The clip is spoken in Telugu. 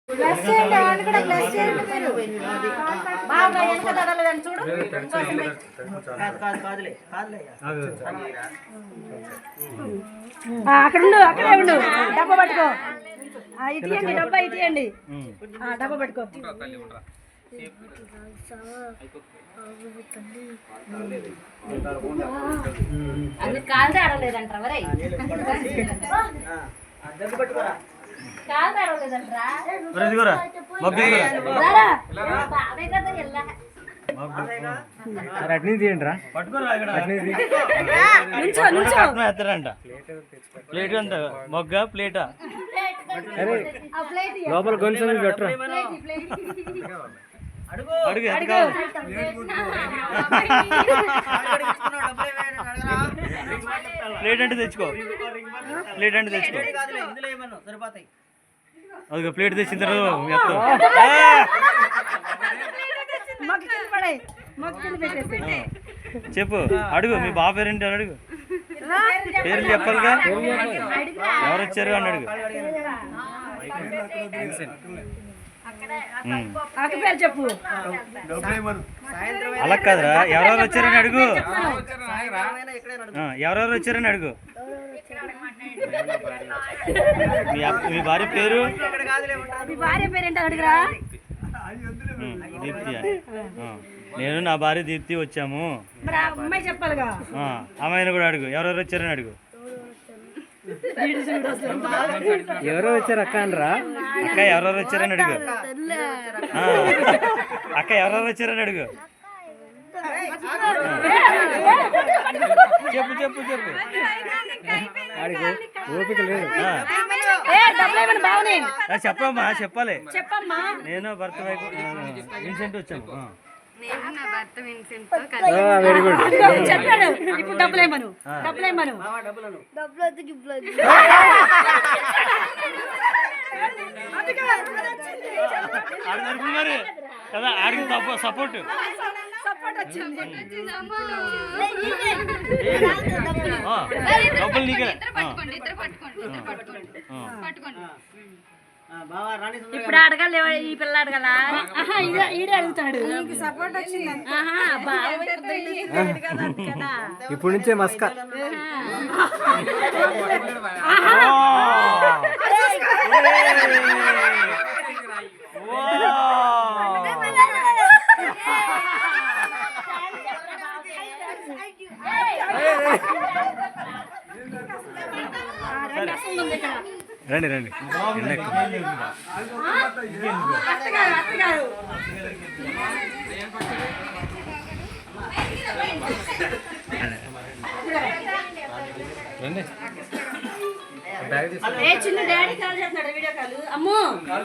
ప్లస్ చేయండి వాళ్ళు కూడా ప్లస్ చేయండి మీరు బాగా ఎంత కదలదని చూడు అక్కడ ఉండు అక్కడే ఉండు డబ్బా పట్టుకో ఇటీయండి డబ్బా ఇటీయండి డబ్బా పట్టుకో అది కాదు ఆడలేదంటారా వరే అట్నీ తీయండి రా ప్లేట్ అంట మొగ్గ ప్లేటా లోపల కొంచెం పెట్టరా అడుగు ప్లేట్ అంటే తెచ్చుకో ప్లేట్ అంటే తెచ్చుకో అదిగో ప్లేట్ తెచ్చిన తర్వాత చెప్పు అడుగు మీ బాబు పేరేంటి అని అడుగు పేర్లు చెప్పాలిగా ఎవరు వచ్చారు అని అడుగు చెప్పు అలా కాదురా ఎవరెవరు వచ్చారని అడుగు ఎవరెవరు వచ్చారని అడుగు మీ భార్య పేరు అడుగురా దీప్తి నేను నా భార్య దీప్తి వచ్చాము అమ్మాయి చెప్పాలిగా అమ్మాయిని కూడా అడుగు ఎవరెవరు వచ్చారని అడుగు ఎవరో వచ్చారు అక్క అనరా అక్క ఎవరెవరు వచ్చారని అడుగు అక్క ఎవరెవరు వచ్చారని అడుగు చెప్పు చెప్పు చెప్పు అడుగు ఓపిక లేదు చెప్పమ్మా చెప్పాలి నేను భర్త వైపు విన్సెంట్ వచ్చాము వెరీ గుడ్ చెప్పాడు ఇప్పుడు డబ్బులేమను మరి కదా ఆడికి సపోర్ట్ డబ్బులు నీకే ఇప్పుడు అడగాలి ఈ పిల్ల అడగాల ఈడే అడుగుతాడు సపోర్ట్ వచ్చింది ఇప్పుడు నుంచే మస్కా రండి రండి చిన్న డాడీ కాల్ చేస్తున్నాడు వీడియో కాల్ అమ్మో